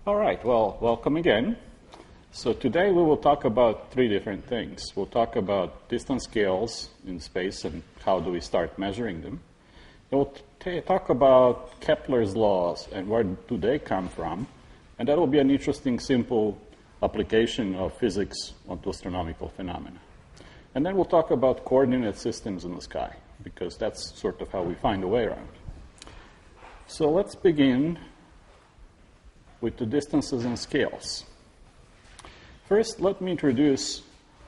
All right, well, welcome again. So today we will talk about three different things. We'll talk about distance scales in space and how do we start measuring them. We'll talk about Kepler's laws and where do they come from. And that will be an interesting, simple application of physics onto astronomical phenomena. And then we'll talk about coordinate systems in the sky, because that's sort of how we find a way around. So let's begin with the distances and scales. First, let me introduce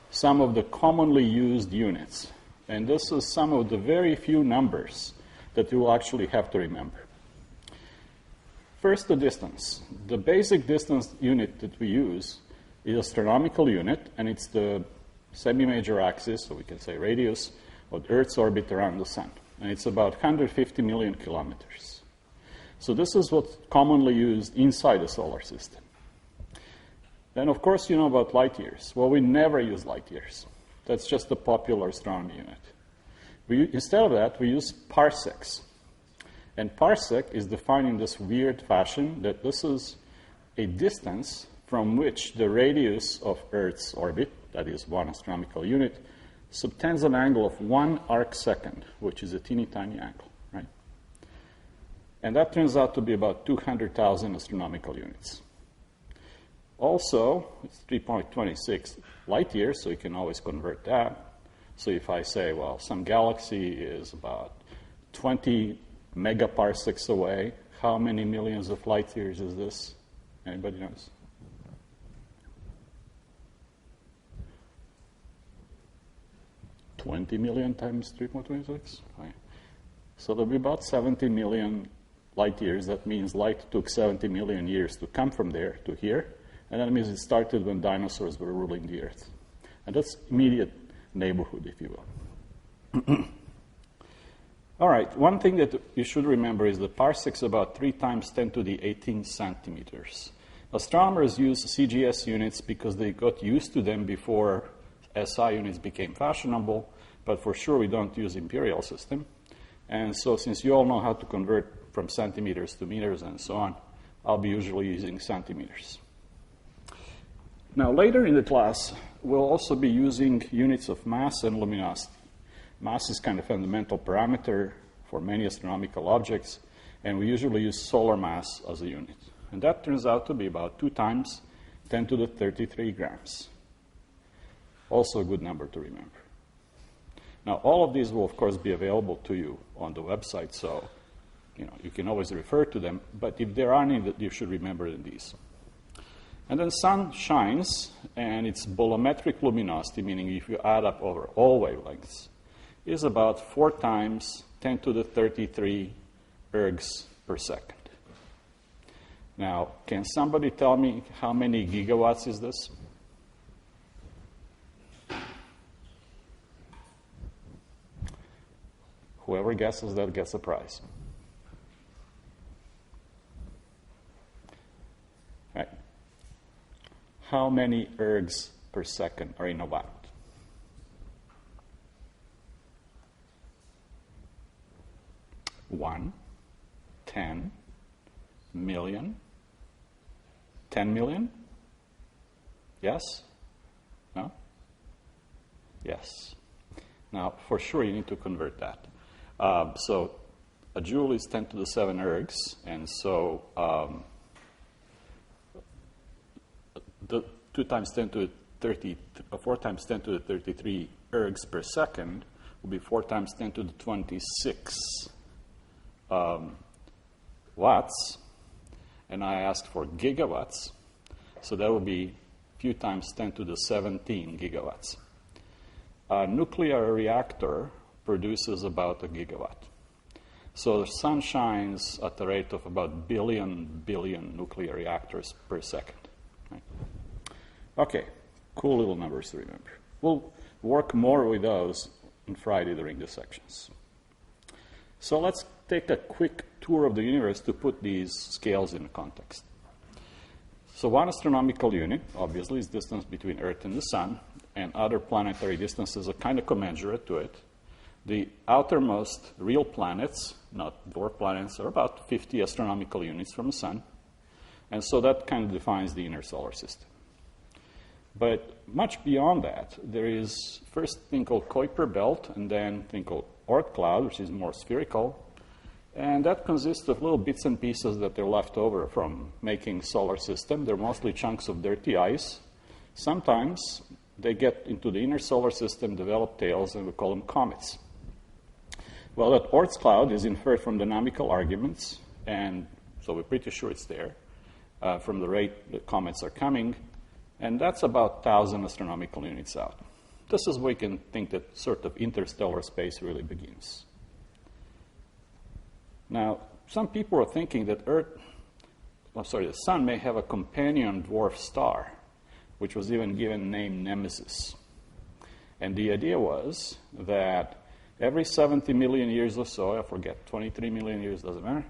some of the commonly used units. And this is some of the very few numbers that you will actually have to remember. First, the distance. The basic distance unit that we use is astronomical unit, and it's the semi-major axis, so we can say radius, of Earth's orbit around the Sun. And it's about 150 million kilometers. So this is what's commonly used inside the solar system. Then, of course, you know about light years. Well, we never use light years. That's just a popular astronomy unit. Instead of that, we use parsecs. And parsec is defined in this weird fashion that this is a distance from which the radius of Earth's orbit, that is one astronomical unit, subtends an angle of 1 arcsecond, which is a teeny tiny angle, right? And that turns out to be about 200,000 astronomical units. Also, it's 3.26 light years, so you can always convert that. So if I say, well, some galaxy is about 20 megaparsecs away, how many millions of light years is this? Anybody knows? $20 million times 3.26? Right. So there'll be about 70 million light years. That means light took 70 million years to come from there to here. And that means it started when dinosaurs were ruling the Earth. And that's immediate neighborhood, if you will. All right, one thing that you should remember is the parsec is about 3 times 10 to the 18 centimeters. Astronomers use CGS units because they got used to them before SI units became fashionable, but for sure we don't use imperial system. And so since you all know how to convert from centimeters to meters and so on, I'll be usually using centimeters. Now, later in the class, we'll also be using units of mass and luminosity. Mass is kind of a fundamental parameter for many astronomical objects, and we usually use solar mass as a unit. And that turns out to be about 2 times 10 to the 33 grams. Also a good number to remember. Now, all of these will, of course, be available to you on the website, so you can always refer to them, but if there are any that you should remember these. And then sun shines, and its bolometric luminosity, meaning if you add up over all wavelengths, is about 4 times 10 to the 33 ergs per second. Now, can somebody tell me how many gigawatts is this? Whoever guesses that gets a prize. Right. How many ergs per second are in a watt? One, 10 million, 10 million? Yes? No? Yes. Now, for sure, you need to convert that. So a joule is 10 to the 7 ergs, and so the 2 times 10 to the 30, 4 times 10 to the 33 ergs per second will be 4 times 10 to the 26 watts, and I asked for gigawatts, so that will be a few times 10 to the 17 gigawatts. A nuclear reactor produces about a gigawatt. So the sun shines at the rate of about billion nuclear reactors per second. Right? Okay, cool little numbers to remember. We'll work more with those on Friday during the sections. So let's take a quick tour of the universe to put these scales in context. So one astronomical unit, obviously, is distance between Earth and the Sun, and other planetary distances are kind of commensurate to it. The outermost real planets, not dwarf planets, are about 50 astronomical units from the Sun. And so that kind of defines the inner solar system. But much beyond that, there is first a thing called Kuiper belt, and then a thing called Oort cloud, which is more spherical. And that consists of little bits and pieces that are left over from making solar system. They're mostly chunks of dirty ice. Sometimes they get into the inner solar system, develop tails, and we call them comets. Well, that Oort cloud is inferred from dynamical arguments, and so we're pretty sure it's there from the rate the comets are coming. And that's about 1,000 astronomical units out. This is where we can think that sort of interstellar space really begins. Now, some people are thinking that the Sun may have a companion dwarf star, which was even given name Nemesis. And the idea was that every 70 million years or so, I forget, 23 million years, doesn't matter,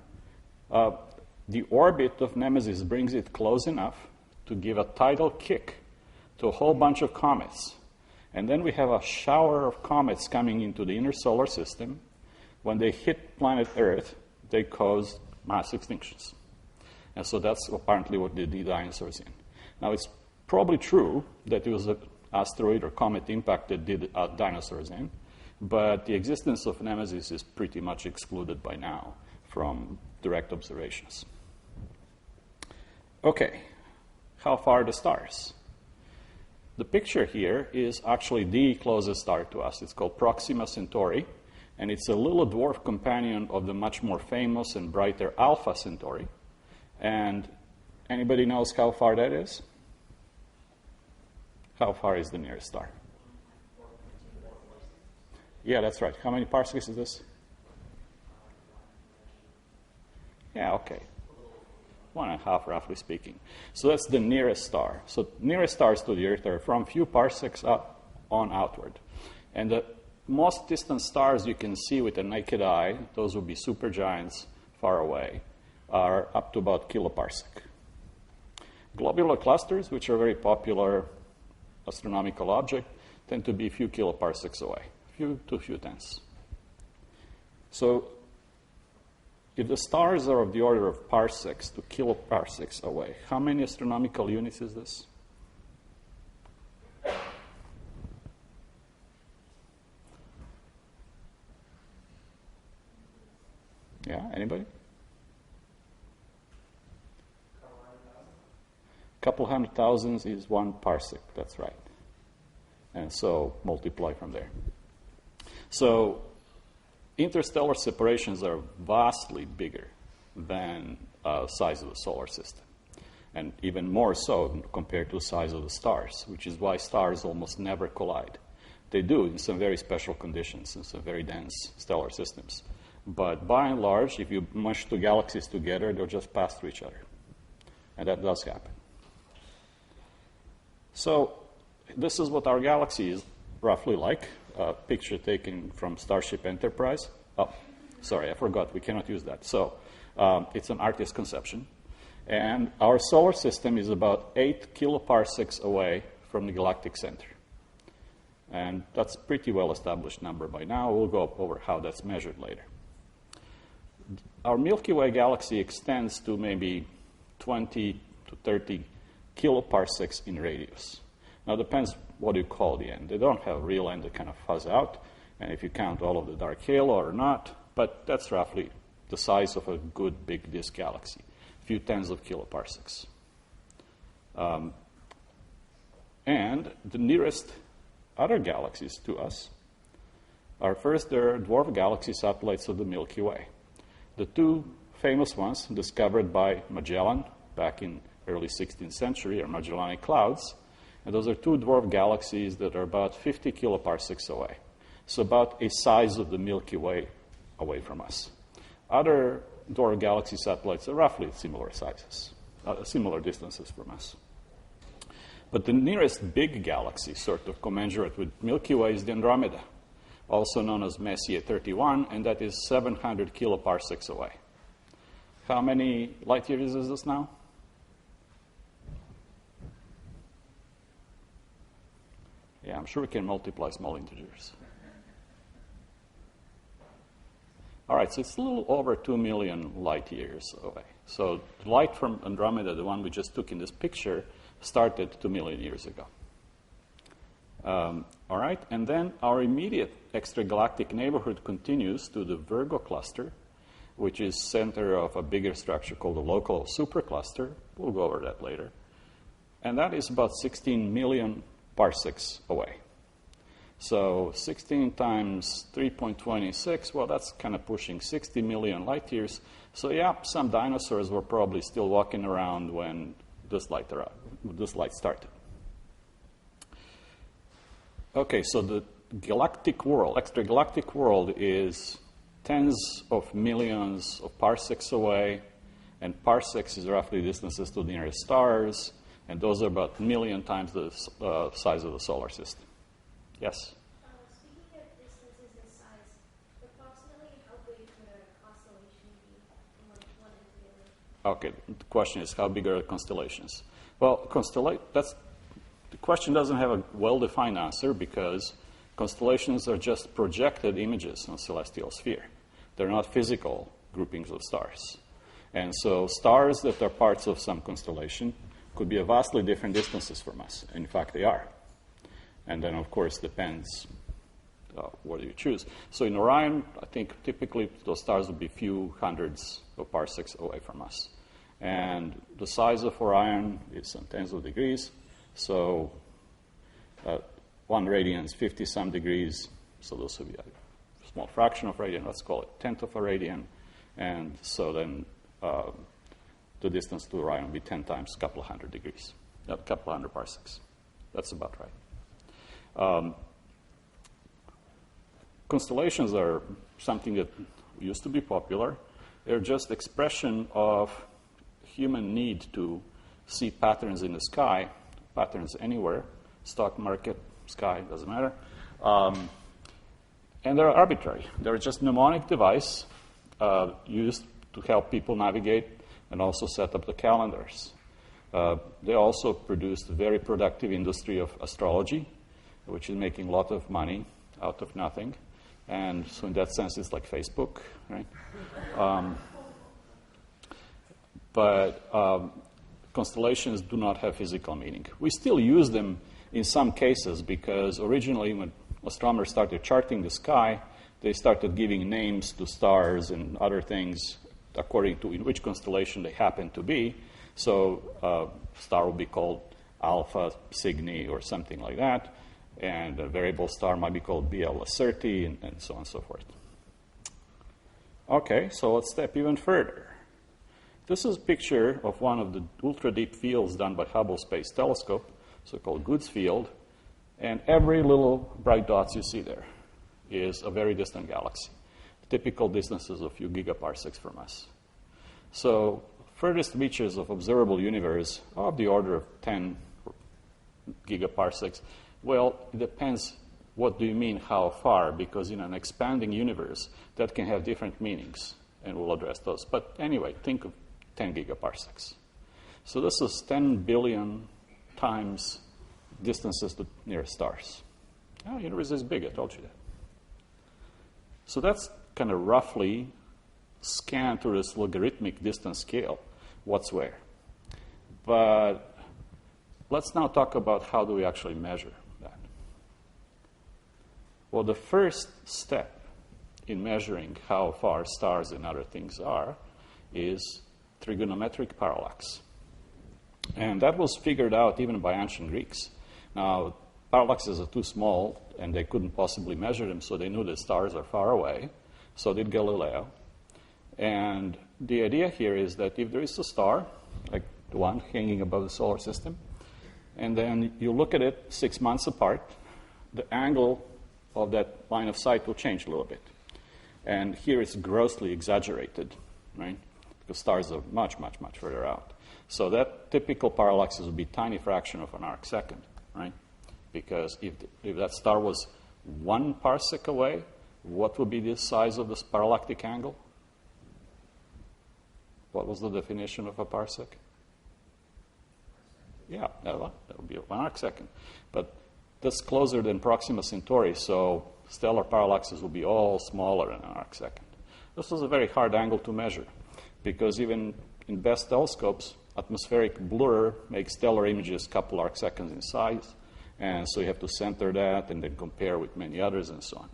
the orbit of Nemesis brings it close enough to give a tidal kick to a whole bunch of comets. And then we have a shower of comets coming into the inner solar system. When they hit planet Earth, they cause mass extinctions. And so that's apparently what did the dinosaurs in. Now, it's probably true that it was an asteroid or comet impact that did dinosaurs in, but the existence of Nemesis is pretty much excluded by now from direct observations. Okay. How far are the stars? The picture here is actually the closest star to us. It's called Proxima Centauri, and it's a little dwarf companion of the much more famous and brighter Alpha Centauri. And anybody knows how far that is? How far is the nearest star? Yeah, that's right. How many parsecs is this? Yeah, okay. 1.5, roughly speaking. So that's the nearest star. So nearest stars to the Earth are from a few parsecs up on outward. And the most distant stars you can see with the naked eye, those would be supergiants far away, are up to about kiloparsec. Globular clusters, which are a very popular astronomical object, tend to be a few kiloparsecs away, few to a few tenths. So if the stars are of the order of parsecs to kiloparsecs away, how many astronomical units is this? Yeah, anybody? Couple hundred thousands is 1 parsec, that's right. And so multiply from there. So interstellar separations are vastly bigger than size of the solar system, and even more so compared to the size of the stars, which is why stars almost never collide. They do in some very special conditions in some very dense stellar systems. But by and large, if you mush two galaxies together, they'll just pass through each other. And that does happen. So this is what our galaxy is roughly like. A picture taken from Starship Enterprise. Oh, sorry, I forgot. We cannot use that. So it's an artist's conception. And our solar system is about 8 kiloparsecs away from the galactic center. And that's a pretty well-established number by now. We'll go over how that's measured later. Our Milky Way galaxy extends to maybe 20 to 30 kiloparsecs in radius. Now, it depends what you call the end. They don't have a real end. They kind of fuzz out. And if you count all of the dark halo or not, but that's roughly the size of a good big disk galaxy, a few tens of kiloparsecs. And the nearest other galaxies to us are first, they're dwarf galaxy satellites of the Milky Way. The two famous ones discovered by Magellan back in early 16th century are Magellanic Clouds. And those are two dwarf galaxies that are about 50 kiloparsecs away. So about a size of the Milky Way away from us. Other dwarf galaxy satellites are roughly similar sizes, similar distances from us. But the nearest big galaxy, sort of commensurate with Milky Way, is the Andromeda, also known as Messier 31, and that is 700 kiloparsecs away. How many light years is this now? Yeah, I'm sure we can multiply small integers. All right, so it's a little over 2 million light years away. So light from Andromeda, the one we just took in this picture, started 2 million years ago. All right, and then our immediate extragalactic neighborhood continues to the Virgo cluster, which is center of a bigger structure called the local supercluster. We'll go over that later. And that is about 16 million parsecs away. So 16 times 3.26, well, that's kind of pushing 60 million light years. So yeah, some dinosaurs were probably still walking around when this light started. Okay, so the galactic world, extragalactic world, is tens of millions of parsecs away, and parsecs is roughly distances to the nearest stars, and those are about a million times the size of the solar system. Yes? Speaking of distances and size, approximately how big would a constellation be from one end to the other? Okay, the question is, how big are constellations? Well, the question doesn't have a well-defined answer because constellations are just projected images on a celestial sphere. They're not physical groupings of stars. And so stars that are parts of some constellation could be at vastly different distances from us. In fact, they are. And then, of course, depends what you choose. So in Orion, I think typically those stars would be a few hundreds of parsecs away from us. And the size of Orion is in tens of degrees. So 1 radian is 50-some degrees. So those would be a small fraction of a radian. Let's call it a tenth of a radian. And so then the distance to Orion would be 10 times a couple of hundred degrees, a couple of hundred parsecs. That's about right. Constellations are something that used to be popular. They're just expression of human need to see patterns in the sky, patterns anywhere, stock market, sky, doesn't matter. And they're arbitrary. They're just a mnemonic device used to help people navigate and also set up the calendars. They also produced a very productive industry of astrology, which is making a lot of money out of nothing. And so in that sense, it's like Facebook, right? But constellations do not have physical meaning. We still use them in some cases because originally when astronomers started charting the sky, they started giving names to stars and other things according to in which constellation they happen to be. So a star will be called Alpha Cygni or something like that. And a variable star might be called BL Lacerti, and so on and so forth. Okay, so let's step even further. This is a picture of one of the ultra-deep fields done by Hubble Space Telescope, so-called Goods Field. And every little bright dots you see there is a very distant galaxy. Typical distances of a few gigaparsecs from us. So furthest reaches of observable universe are of the order of 10 gigaparsecs. Well, it depends what do you mean how far, because in an expanding universe, that can have different meanings, and we'll address those. But anyway, think of 10 gigaparsecs. So this is 10 billion times distances to nearest stars. The universe is big, I told you that. So that's kind of roughly scanned to this logarithmic distance scale, what's where. But let's now talk about how do we actually measure that. Well, the first step in measuring how far stars and other things are is trigonometric parallax. And that was figured out even by ancient Greeks. Now, parallaxes are too small, and they couldn't possibly measure them, so they knew that stars are far away. So did Galileo. And the idea here is that if there is a star, like the one hanging above the solar system, and then you look at it 6 months apart, the angle of that line of sight will change a little bit. And here it's grossly exaggerated, right? Because stars are much, much, much further out. So that typical parallaxes would be a tiny fraction of an arc second, right? Because if that star was 1 parsec away, what would be the size of this parallactic angle? What was the definition of a parsec? Yeah, that would be 1 arc second. But that's closer than Proxima Centauri, so stellar parallaxes will be all smaller than an arc second. This is a very hard angle to measure because even in best telescopes, atmospheric blur makes stellar images a couple arc seconds in size, and so you have to center that and then compare with many others and so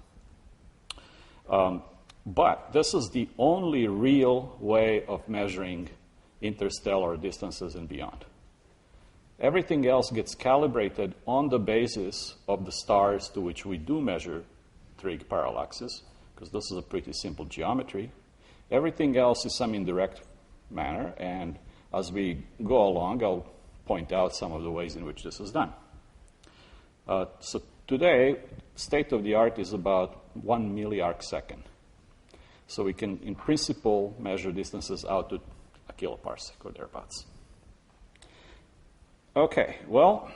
on. But this is the only real way of measuring interstellar distances and beyond. Everything else gets calibrated on the basis of the stars to which we do measure trig parallaxes, because this is a pretty simple geometry. Everything else is some indirect manner, and as we go along, I'll point out some of the ways in which this is done. So today, state of the art is about 1 milliarc second. So we can, in principle, measure distances out to a kiloparsec or thereabouts. Okay, well,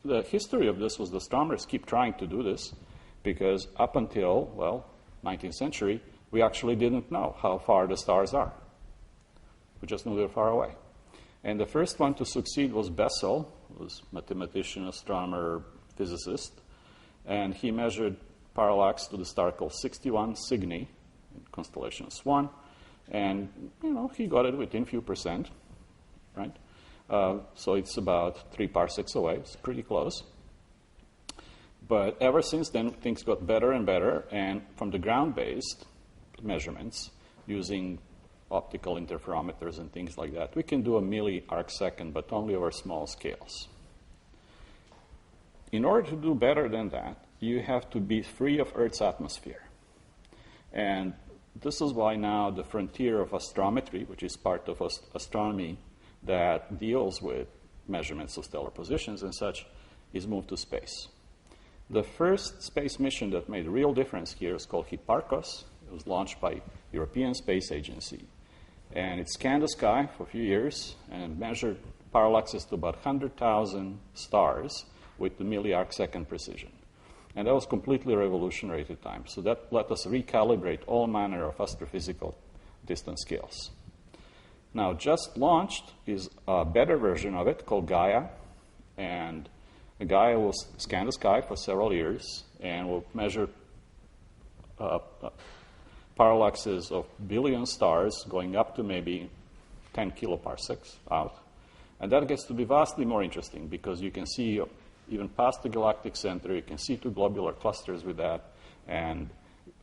the history of this was the astronomers keep trying to do this because up until, well, 19th century, we actually didn't know how far the stars are. We just knew they're far away. And the first one to succeed was Bessel, who was mathematician, astronomer, physicist, and he measured parallax to the star called 61 Cygni, in constellation Swan, and he got it within a few percent, right? So it's about 3 parsecs away. It's pretty close. But ever since then, things got better and better, and from the ground-based measurements, using optical interferometers and things like that, we can do a milli-arc second, but only over small scales. In order to do better than that, you have to be free of Earth's atmosphere. And this is why now the frontier of astrometry, which is part of astronomy that deals with measurements of stellar positions and such, is moved to space. The first space mission that made a real difference here is called Hipparcos. It was launched by European Space Agency. And it scanned the sky for a few years and measured parallaxes to about 100,000 stars with the milliarc second precision. And that was completely revolutionary at the time. So that let us recalibrate all manner of astrophysical distance scales. Now, just launched is a better version of it called Gaia. And Gaia will scan the sky for several years and will measure parallaxes of billion stars going up to maybe 10 kiloparsecs out. And that gets to be vastly more interesting because you can see even past the galactic center, you can see 2 globular clusters with that, and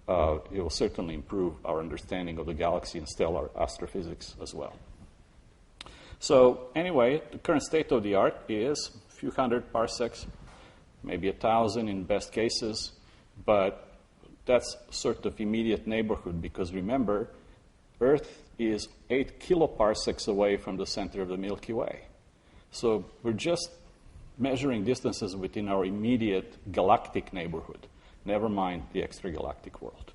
it will certainly improve our understanding of the galaxy and stellar astrophysics as well. So anyway, the current state of the art is a few hundred parsecs, maybe 1,000 in best cases, but that's sort of immediate neighborhood because remember, Earth is 8 kiloparsecs away from the center of the Milky Way. So we're just measuring distances within our immediate galactic neighborhood, never mind the extragalactic world.